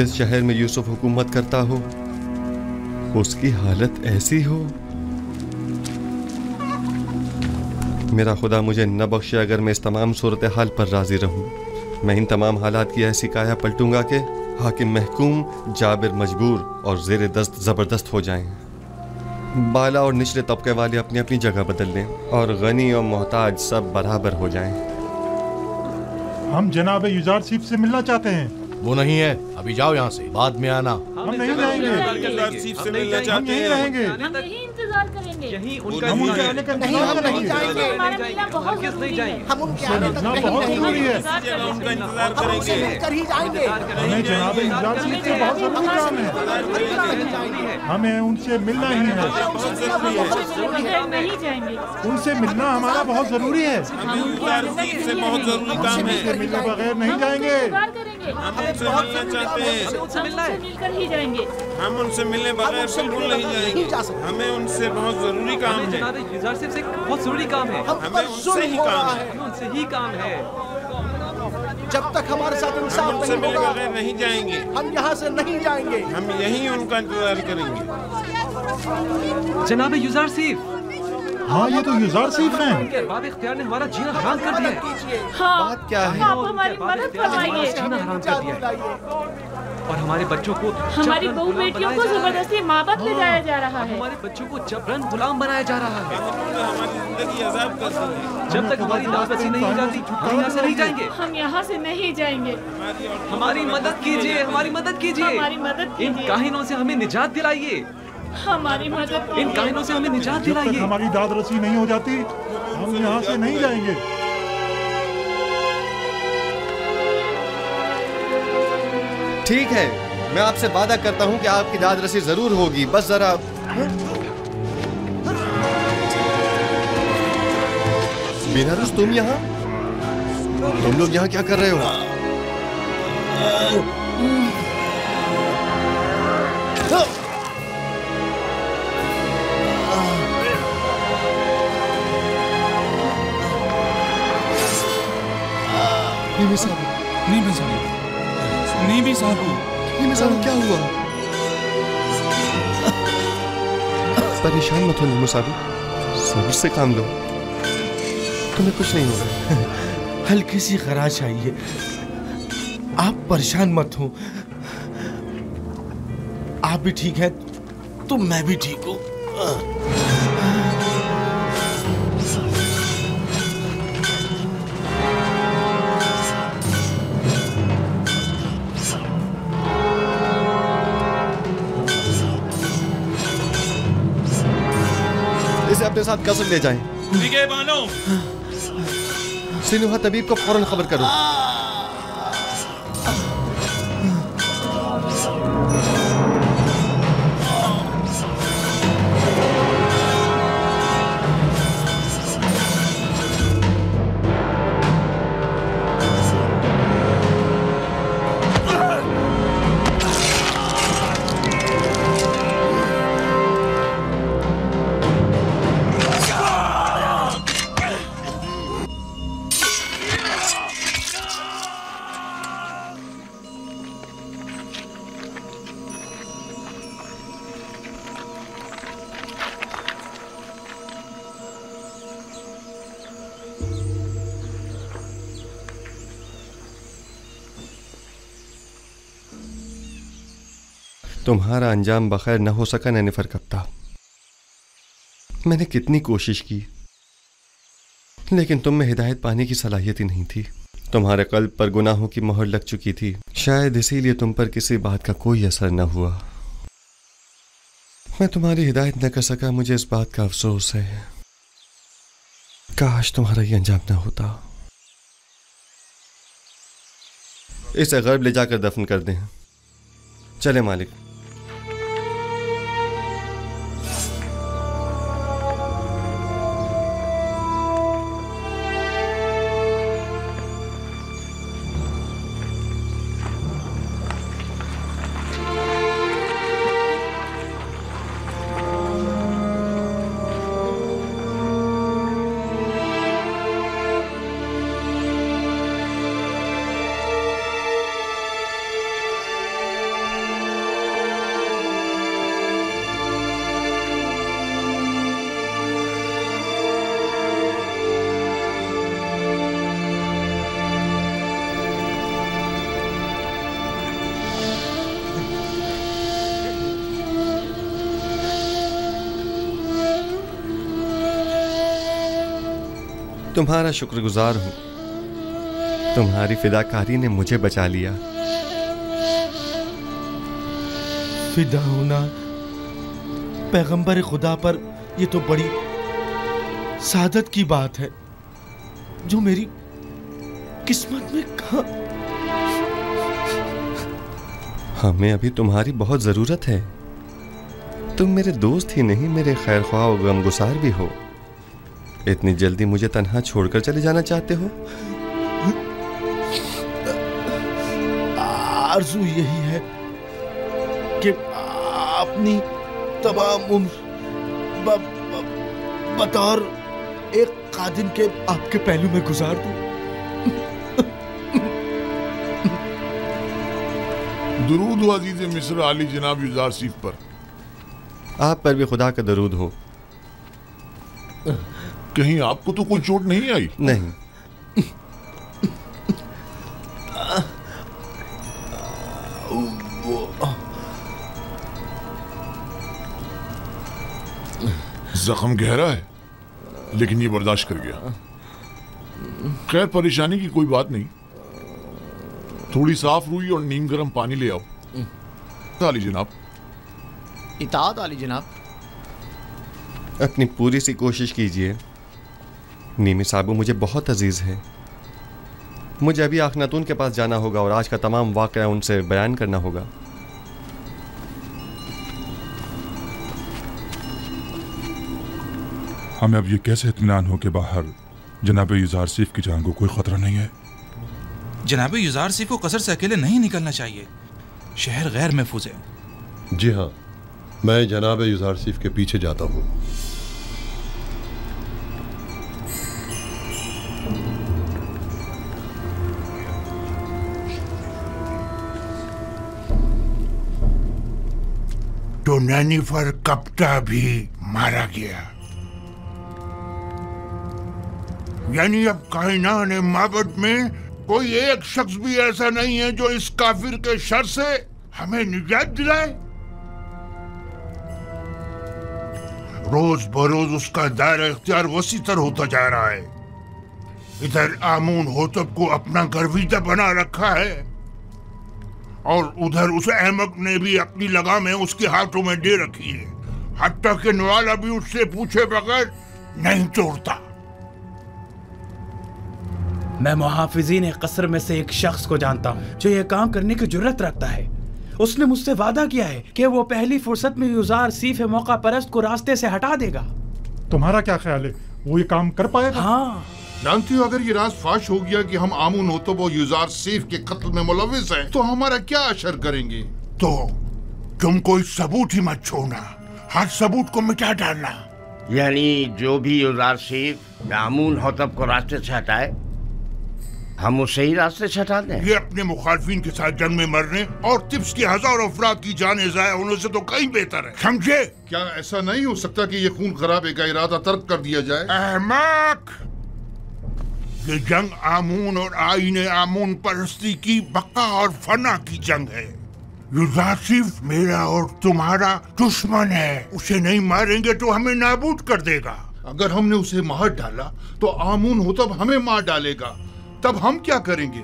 जिस शहर में यूसुफ हुकूमत करता हो उसकी हालत ऐसी हो। मेरा खुदा मुझे न बख्शे अगर मैं इस तमाम सूरत हाल पर राजी रहूं। मैं इन तमाम हालात की ऐसी काया पलटूंगा कि हाकिम महकूम, जाबिर मजबूर और ज़ेर दस्त ज़बरदस्त हो जाएं। बाला और निचले तबके वाले अपनी अपनी जगह बदल लें और गनी और मोहताज सब बराबर हो जाएं। हम जनाब युजारसीफ से मिलना चाहते हैं। वो नहीं है, अभी जाओ यहाँ से, बाद में आना। हम नहीं रहेंगे, युजारसीफ से मिलना हम यहीं रहेंगे, हम यही इंतजार करेंगे। हम उनके आने का इंतजार करेंगे। हमारा मिलना बहुत जरूरी है। हम उनके आने तक मिलना बहुत जरूरी है। उनका इंतजार हम उनसे करेंगे। मिलकर ही जाएंगे। हमें जनाब युजारसीफ से बहुत जरूरी काम है। हमें उनसे मिलना ही है। बगैर नहीं जाएंगे। उनसे मिलना हमारा बहुत जरूरी है। हमें युजारसीफ से बहुत जरूरी काम है। उनसे मिलने बगैर नहीं जाएंगे। इंतजार करेंगे। हम उनसे मिलना चाहते हैं। हम उनसे मिलकर ही जाएंगे। हम उनसे मिलने बगैर बिल्कुल नहीं जाएंगे। हमें उनसे बहुत जरूरी काम है। युजारसीफ से बहुत जरूरी काम है। हमें उनसे ही काम है। हमें उनसे ही काम है। जब तक हमारे साथ हम इंसाफ उनसे नहीं मिले होगा बगैर नहीं जाएंगे। हम यहाँ से नहीं जाएंगे। हम यहीं उनका इंतजार करेंगे। जनाब युजारसीफ, हाँ, ये तो युजारसीफ हैं। उनके अरबाब इख्तियार ने हमारा जीना हराम कर दिया है। हाँ, बात क्या है? आप हमारी मदद फरमाइए। जीना हराम कर दिया है और हमारे बच्चों को हमारी जबरन बहू गुलाम बेटियों बनाया को जा रहा है। जबरदस्ती माबद ले जाया जा रहा है। हमारे बच्चों को जबरन गुलाम बनाया जा रहा है। उन्होंने हमारी जिंदगी आजाद कर दी है। जब तक हमारी दावत नहीं हो जाती हम यहाँ से नहीं जाएंगे। हम यहाँ से नहीं जाएंगे। हमारी मदद कीजिए, हमारी मदद कीजिए। हमारी मदद इन कीजिए। काहिनों से हमें निजात दिलाइए। हमारी मदद इन कीजिए। काहिनों से हमें निजात जब तक दिलाइए। हमारी दाद रसी नहीं हो जाती हम यहाँ से नहीं जाएंगे। ठीक है, मैं आपसे वादा करता हूँ कि आपकी दाद रसी जरूर होगी। बस जरा बेनारुस, तुम यहाँ? तुम लोग यहाँ क्या कर रहे हो? नीमी साहब, नीमी साहब, क्या हुआ? परेशान मत हो नीमू साहब, सब्र से काम लो, तुम्हें कुछ नहीं होगा। हल्की सी खराश आई है, आप परेशान मत हो। आप भी ठीक हैं तो मैं भी ठीक हूँ। इसे अपने साथ कसम ले जाएं। ठीक है बानो। सिनुहा तबीब को फौरन खबर करो। तुम्हारा अंजाम बखैर न हो सका नैनिफर कप्ता। मैंने कितनी कोशिश की लेकिन तुम में हिदायत पाने की सलाहियत ही नहीं थी। तुम्हारे कल्ब पर गुनाहों की मोहर लग चुकी थी, शायद इसीलिए तुम पर किसी बात का कोई असर न हुआ। मैं तुम्हारी हिदायत न कर सका, मुझे इस बात का अफसोस है। काश तुम्हारा ये अंजाम न होता। इसे गर्ब ले जाकर दफन कर दें। चले मालिक। तुम्हारा शुक्रगुजार हूँ। तुम्हारी फिदाकारी ने मुझे बचा लिया। फिदा होना पैगंबर खुदा पर, ये तो बड़ी सादत की बात है जो मेरी किस्मत में कहाँ। हमें अभी तुम्हारी बहुत जरूरत है। तुम मेरे दोस्त ही नहीं, मेरे खैरख्वाह और गमगुसार भी हो। इतनी जल्दी मुझे तन्हा छोड़कर चले जाना चाहते हो? आरज़ू यही है कि अपनी तमाम उम्र बतौर एक खादिम के आपके पहलू में गुजार दूं। दुरूद हो अजीज मिस्र आली जनाब युजार सीफ पर। आप पर भी खुदा का दरूद हो। कहीं आपको तो कोई चोट नहीं आई? नहीं। जख्म गहरा है लेकिन ये बर्दाश्त कर गया। खैर परेशानी की कोई बात नहीं। थोड़ी साफ रुई और नीम गर्म पानी ले आओ। आली जनाब। इताअत आली जनाब। अपनी पूरी सी कोशिश कीजिए। नीमी साबू मुझे बहुत अजीज है। मुझे अभी आखनातून के पास जाना होगा और आज का तमाम वाक़या उनसे बयान करना होगा। हमें अब ये कैसे इत्मीनान हो कि बाहर जनाब युजार सीफ की जान को कोई खतरा नहीं है? जनाब युजार सीफ को कसर से अकेले नहीं निकलना चाहिए। शहर गैर महफूज है। जी हाँ, मैं जनाब युजार सीफ के पीछे जाता हूँ। तो नैनीफर कप्ता भी मारा गया। यानी अब कायनात माबद में कोई एक शख्स भी ऐसा नहीं है जो इस काफिर के शर से हमें निजात दिलाए। रोज बरोज उसका दायरा इख्तियार वसी तर होता जा रहा है। इधर आमून होतब को अपना गर्विदा बना रखा है और उधर उस अहमक ने भी अपनी लगामें उसके हाथों में दे रखी है। हत्ता के नवाला भी उससे पूछे बगैर नहीं तोड़ता। मैं मुहाफिजीन कसर में से एक शख्स को जानता हूँ जो ये काम करने की जुर्रत रखता है। उसने मुझसे वादा किया है कि वो पहली फुर्सत में युजार सीफ मौका परस्त को रास्ते से हटा देगा। तुम्हारा क्या ख्याल है, वो ये काम कर पाएगा? हाँ। जानती हो, अगर ये राज फाश हो गया कि हम आमून होतब और युजार सीफ के कत्ल में मुलविस हैं, तो हमारा क्या असर करेंगे? तो तुम कोई सबूत ही मत छोड़ना, हर सबूत को मिटा डालना। यानी जो भी युजार सीफ आमून होतब को रास्ते से हटाए, हम उसे ही रास्ते से हटा दें। ये अपने मुखालफिन के साथ जंग में मरने और तिब्स की हजारों अफराद की जानें ज़ाया होने से तो कहीं बेहतर है। समझे? क्या ऐसा नहीं हो सकता कि ये खून खराबे का इरादा तर्क कर दिया जाए? अहमक! ये जंग आमून और आईने आमून परस्ती की बका और फना की जंग है। युजार सीफ मेरा और तुम्हारा दुश्मन है। उसे नहीं मारेंगे तो हमें नाबूद कर देगा। अगर हमने उसे मार डाला तो आमून होतब हमें मार डालेगा। तब हम क्या करेंगे?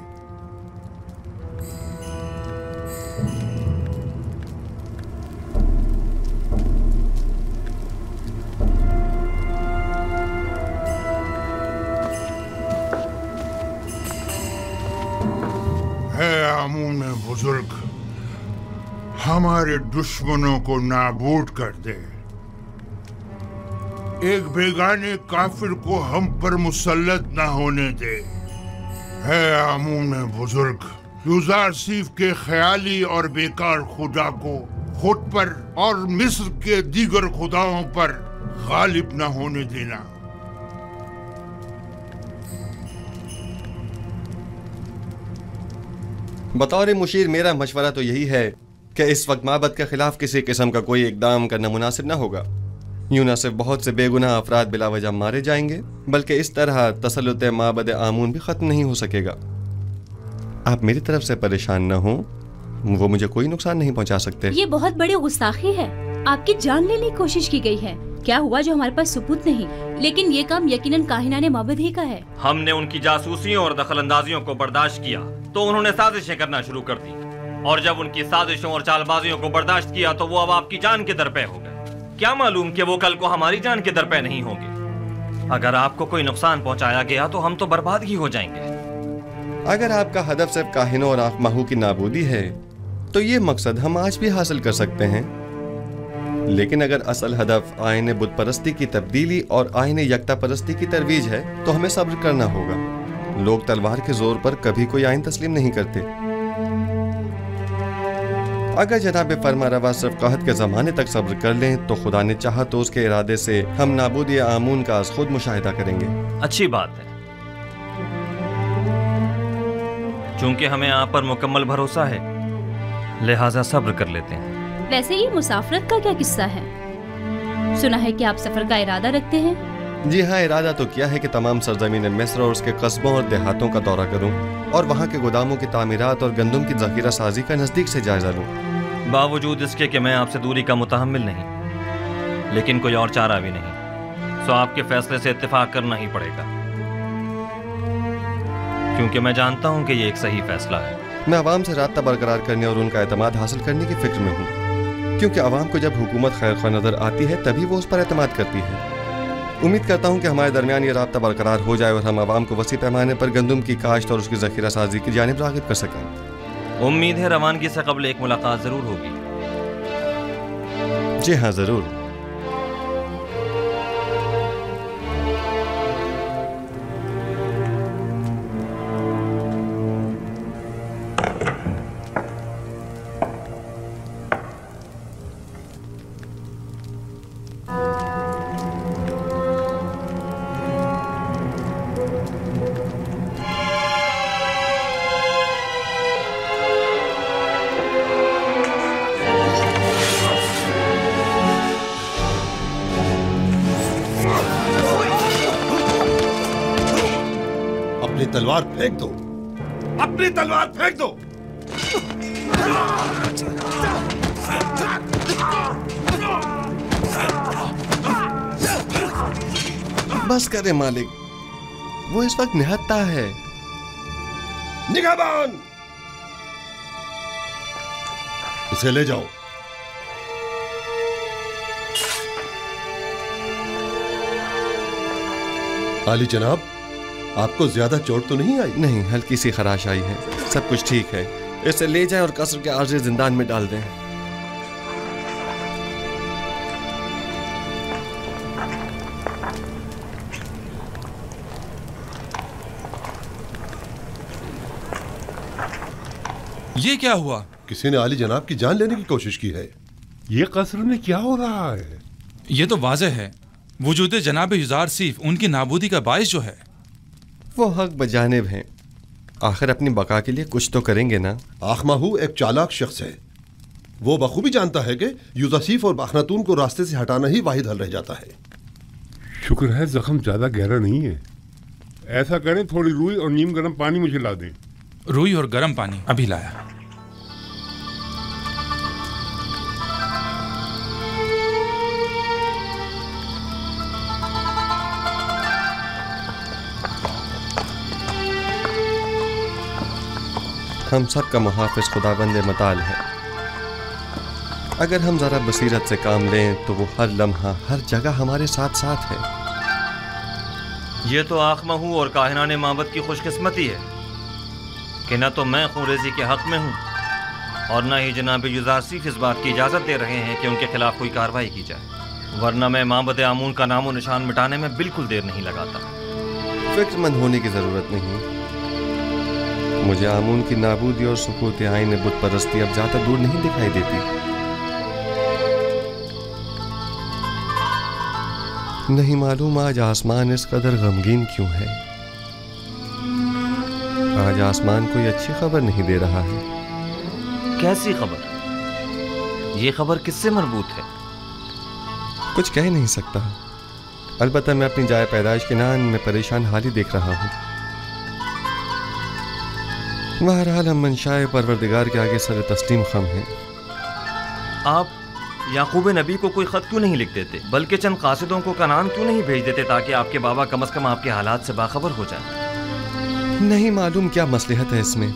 है आमून बुजुर्ग, हमारे दुश्मनों को नाबूद कर दे। एक बेगाने काफिर को हम पर मुसल्लत न होने दे। है आमून बुजुर्ग, युजार सीफ के ख्याली और बेकार खुदा को खुद पर और मिस्र के दीगर खुदाओं पर गालिब न होने देना। बतौर मुशीर मेरा मशवरा तो यही है कि इस वक्त माबद के खिलाफ किसी किस्म का कोई इकदाम करना मुनासिब न होगा। यूं न सिर्फ बहुत से बेगुनाह अफराद बिला वजह मारे जाएंगे, बल्कि इस तरह तसल्लुत माबद आमून भी खत्म नहीं हो सकेगा। आप मेरी तरफ से परेशान न हो, वो मुझे कोई नुकसान नहीं पहुंचा सकते। ये बहुत बड़ी गुस्ताखी है। आपकी जान लेने की कोशिश की गई है। क्या हुआ जो हमारे पास सबूत नहीं, लेकिन ये काम यकीनन काहिनाने माबद ही का है। हमने उनकी जासूसियों और दखलंदाजियों को बर्दाश्त किया तो उन्होंने साजिशें करना शुरू कर दी, और जब उनकी साजिशों और चालबाजियों को बर्दाश्त किया तो वो अब आपकी जान के दरपे हो गए। क्या मालूम कि वो कल को हमारी जान के दरपे नहीं होंगे। अगर आपको कोई नुकसान पहुंचाया गया तो हम तो बर्बाद ही हो जाएंगे। अगर आपका हदफ सिर्फ काहिनों और आखमाहू की नाबूदी है तो ये मकसद हम आज भी हासिल कर सकते हैं, लेकिन अगर असल हदफ आईने बुत परस्ती की तब्दीली और आईने यकता परस्ती की तरवीज है तो हमें सब्र करना होगा। लोग तलवार के जोर पर कभी कोई आइन तस्लीम नहीं करते। अगर जनाब फरमा रवा सिर्फ कहत के जमाने तक सब्र कर लें तो खुदा ने चाहा तो उसके इरादे से हम नाबूद या आमून का आज खुद मुशाहिदा करेंगे। अच्छी बात है, चूंकि हमें आप पर मुकम्मल भरोसा है, लिहाजा सब्र कर लेते हैं। वैसे ये मुसाफरत का क्या किस्सा है? सुना है कि आप सफर का इरादा रखते हैं। जी हाँ, इरादा तो किया है कि तमाम सरजमीन मिस्र और उसके कस्बों और देहातों का दौरा करूं और वहाँ के गोदामों की तामीरात और गंदम की जखीरा साजी का नजदीक से जायजा लूं। बावजूद इसके कि मैं आपसे दूरी का मुतहम्मिल नहीं, लेकिन कोई और चारा भी नहीं, सो आपके फैसले से इत्तेफाक करना ही पड़ेगा, क्योंकि मैं जानता हूँ कि ये एक सही फैसला है। मैं आवाम से राब्ता बरकरार करने और उनका एतमाद हासिल करने की फिक्र में हूँ, क्योंकि आवाम को जब हुकूमत खैर ख्वाह नजर आती है तभी वो उस पर एतमाद करती है। उम्मीद करता हूँ कि हमारे दरमियान ये राब्ता बरकरार हो जाए और हम आवाम को वसी पैमाने पर गंदम की काश्त और उसकी जखीरा साजी की जानिब राग़िब कर सकें। उम्मीद है रवानगी से कबल एक मुलाकात जरूर होगी। जी हाँ, जरूर। तलवार फेंक दो, अपनी तलवार फेंक दो। बस करे मालिक, वो इस वक्त निहत्ता है। निगाहबान, इसे ले जाओ। आली जनाब, आपको ज्यादा चोट तो नहीं आई? नहीं, हल्की सी खराश आई है, सब कुछ ठीक है। इसे ले जाएं और कसर के आर्ज़ी जिंदान में डाल दें। ये क्या हुआ? किसी ने आली जनाब की जान लेने की कोशिश की है। ये कसर में क्या हो रहा है? ये तो वाज़ेह है, वजूद जनाब युज़ार सीफ उनकी नाबूदी का बाइस जो है। वो हक बजानिब हैं, आखिर अपनी बका के लिए कुछ तो करेंगे ना। आखमाहू एक चालाक शख्स है, वो बखूबी जानता है कि यूसुफ और बखनातून को रास्ते से हटाना ही वाहिद हल रह जाता है। शुक्र है जख्म ज्यादा गहरा नहीं है। ऐसा करें, थोड़ी रूई और नीम गर्म पानी मुझे ला दें। रूई और गर्म पानी अभी लाया। हम सब का मुहाफिज खुदाबंद मताल है। अगर हम जरा बसीरत से काम लें तो वो हर लम्हा हर जगह हमारे साथ साथ है। ये तो आखमाहू और काहिनाने माबद की खुशकिस्मती है कि न तो मैं खूरेजी के हक में हूँ और न ही जनाब युज़ार सीफ इस बात की इजाज़त दे रहे हैं कि उनके खिलाफ कोई कार्रवाई की जाए, वरना मैं माबद आमून का नामो निशान मिटाने में बिल्कुल देर नहीं लगाता। फिक्रमंद होने की ज़रूरत नहीं। मुझे आमून की नाबूदी और सुकूत आईन बुत परस्ती अब ज्यादा दूर नहीं दिखाई देती। नहीं मालूम आज आसमान इस कदर गमगीन क्यों है। आज आसमान कोई अच्छी खबर नहीं दे रहा है। कैसी खबर? ये खबर किससे मरबूत है? कुछ कह नहीं सकता, अलबत्ता मैं अपनी जाए पैदाइश के नान में परेशान हाल ही देख रहा हूँ। बहरहाल हम मंशाए परवरदिगार के आगे सर तस्लीम खम हैं। आप याकूब नबी को कोई ख़त क्यों नहीं लिख देते, बल्कि चंद कासिदों को कनान क्यों नहीं भेज देते ताकि आपके बाबा कम से कम आपके हालात से बाखबर हो जाए? नहीं मालूम क्या मसलहत है इसमें।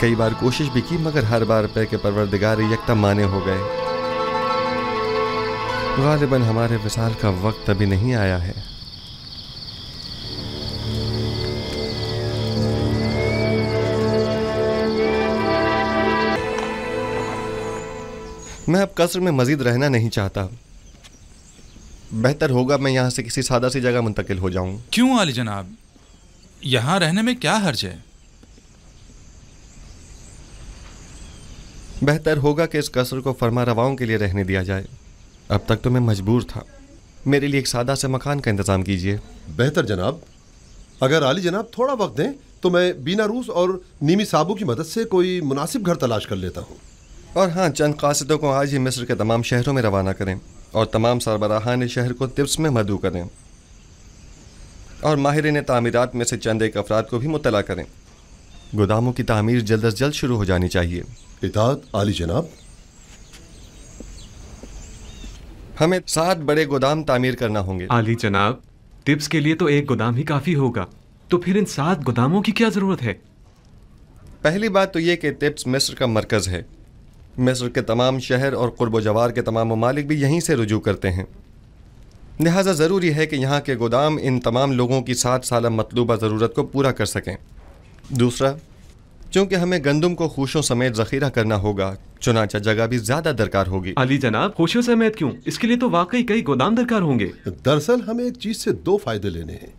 कई बार कोशिश भी की मगर हर बार पे के परवरदिगार यकदम माने हो गए। गालिबन हमारे विसाल का वक्त अभी नहीं आया है। मैं अब कसर में मजीद रहना नहीं चाहता। बेहतर होगा मैं यहाँ से किसी सादा सी जगह मुंतकिल हो जाऊं। क्यों आली जनाब, यहाँ रहने में क्या हर्ज है? बेहतर होगा कि इस कसर को फरमा रवाओं के लिए रहने दिया जाए। अब तक तो मैं मजबूर था। मेरे लिए एक सादा से मकान का इंतजाम कीजिए। बेहतर जनाब, अगर आली जनाब थोड़ा वक्त दें तो मैं बीना रूस और नीमी साबू की मदद से कोई मुनासिब घर तलाश कर लेता हूँ। और हाँ, चंद कासिदों को आज ही मिस्र के तमाम शहरों में रवाना करें और तमाम सरबराहान शहर को तिब्स में मदऊ करें और माहिरीन तामीरात में से चंद एक अफराद को भी मुत्तला करें। गोदामों की तामीर जल्द अज जल्द शुरू हो जानी चाहिए। इताअत आली जनाब। हमें 7 बड़े गोदाम तामीर करना होंगे। आली जनाब, तिब्स के लिए तो एक गोदाम ही काफ़ी होगा, तो फिर इन 7 गोदामों की क्या ज़रूरत है? पहली बात तो ये कि तिब्स मिस्र का मरकज़ है। मिस्र के तमाम शहर और कुर्ब जवार के तमाम ममालिक भी यहीं से रुजू करते हैं। लिहाजा ज़रूरी है कि यहाँ के गोदाम इन तमाम लोगों की 7 साला मतलूबा ज़रूरत को पूरा कर सकें। दूसरा, चूँकि हमें गंदम को खुशों समेत ज़ख़ीरा करना होगा, चुनाचा जगह भी ज़्यादा दरकार होगी। अली जनाब, खुशों समेत क्यों? इसके लिए तो वाकई कई गोदाम दरकार होंगे। दरअसल हमें एक चीज़ से 2 फ़ायदे लेने हैं।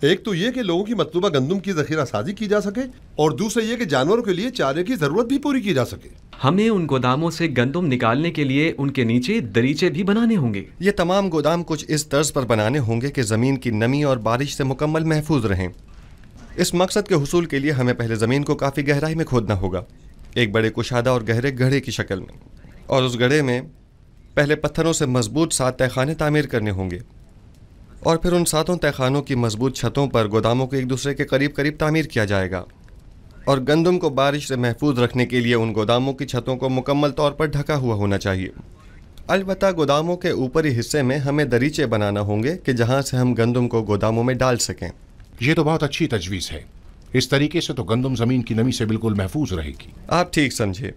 एक तो ये कि लोगों की मतलूबा गंदम की ज़ख़ीरा साजी की जा सके और दूसरा ये कि जानवरों के लिए चारे की ज़रूरत भी पूरी की जा सके। हमें उन गोदामों से गंदम निकालने के लिए उनके नीचे दरीचे भी बनाने होंगे। ये तमाम गोदाम कुछ इस तर्ज पर बनाने होंगे कि ज़मीन की नमी और बारिश से मुकम्मल महफूज रहें। इस मकसद के हुसूल के लिए हमें पहले ज़मीन को काफ़ी गहराई में खोदना होगा, एक बड़े कुशादा और गहरे गड्ढे की शक्ल में, और उस गड्ढे में पहले पत्थरों से मजबूत 7 तहखाने तामीर करने होंगे और फिर उन 7 तहखानों की मजबूत छतों पर गोदामों को एक दूसरे के करीब करीब तामीर किया जाएगा। और गंदम को बारिश से महफूज रखने के लिए उन गोदामों की छतों को मुकम्मल तौर पर ढका हुआ होना चाहिए। अलबत्ता गोदामों के ऊपरी हिस्से में हमें दरीचे बनाना होंगे कि जहाँ से हम गंदम को गोदामों में डाल सकें। ये तो बहुत अच्छी तजवीज़ है। इस तरीके से तो गंदम ज़मीन की नमी से बिल्कुल महफूज रहेगी। आप ठीक समझे।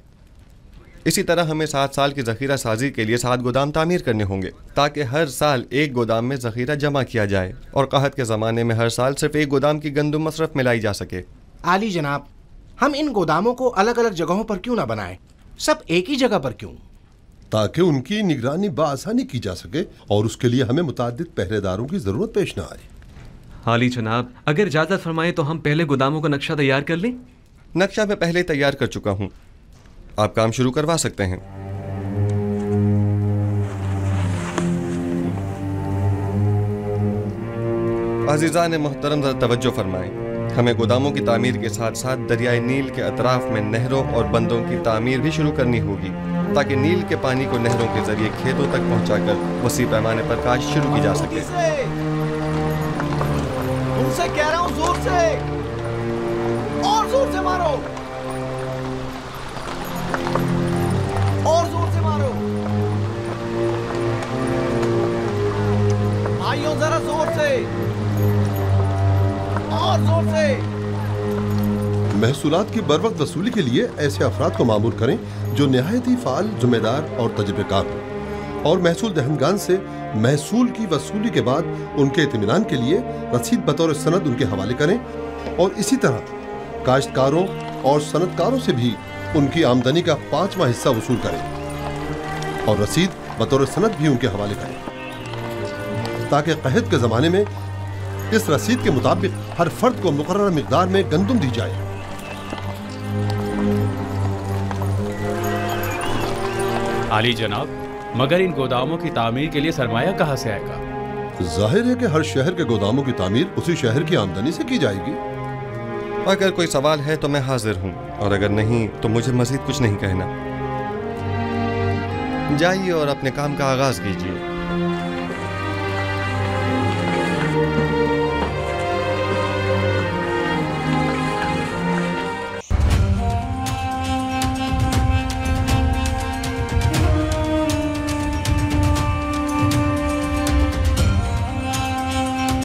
इसी तरह हमें 7 साल की ज़ख़ीरा साजी के लिए 7 गोदाम तामीर करने होंगे ताकि हर साल एक गोदाम में ज़ख़ीरा जमा किया जाए और कहत के ज़माने में हर साल सिर्फ एक गोदाम की गंदम मसरफ में लाई जा सके। आली जनाब, हम इन गोदामों को अलग अलग जगहों पर क्यों ना बनाएं? सब एक ही जगह पर क्यों? ताकि उनकी निगरानी बआसानी की जा सके और उसके लिए हमें मुताद्दिद पहरेदारों की ज़रूरत पेश ना आए। आली जनाब, अगर इजाज़त फरमाए तो हम पहले गोदामों का नक्शा तैयार कर लें। नक्शा मैं पहले तैयार कर चुका हूँ, आप काम शुरू करवा सकते हैं। अज़ीज़ान मोहतरम, ज़रा तवज्जो फरमाएं। हमें गोदामों की तामीर के साथ साथ दरियाए नील के अतराफ में नहरों और बंदों की तामीर भी शुरू करनी होगी ताकि नील के पानी को नहरों के जरिए खेतों तक पहुंचाकर वसी पैमाने पर काश्त शुरू की जा सके। उनसे कह रहा हूं, जोर से और जोर से मारो, और जोर से मारो भाइयों, जरा जोर से और जोर से। महसूलात की बरवक्त वसूली के लिए ऐसे अफराद को मामूर करें जो नहायत ही फाल, जिम्मेदार और तजुर्बेकार हो और महसूल दहनगान से महसूल की वसूली के बाद उनके इत्मीनान के लिए रसीद बतौर सनद उनके हवाले करें और इसी तरह काश्तकारों और सनदकारों से भी उनकी आमदनी का 5वां हिस्सा वसूल करें और रसीद बतौर सनद भी उनके हवाले करें ताकि कहत के ज़माने में इस रसीद के मुताबिक हर फर्द को मुकर्रर मिकदार में गंदम दी जाए। आली जनाब, मगर इन गोदामों की तामीर के लिए सरमाया कहाँ से आएगा? जाहिर है कि हर शहर के गोदामों की तामीर उसी शहर की आमदनी से की जाएगी। अगर कोई सवाल है तो मैं हाजिर हूँ और अगर नहीं तो मुझे मजीद कुछ नहीं कहना। जाइए और अपने काम का आगाज कीजिए।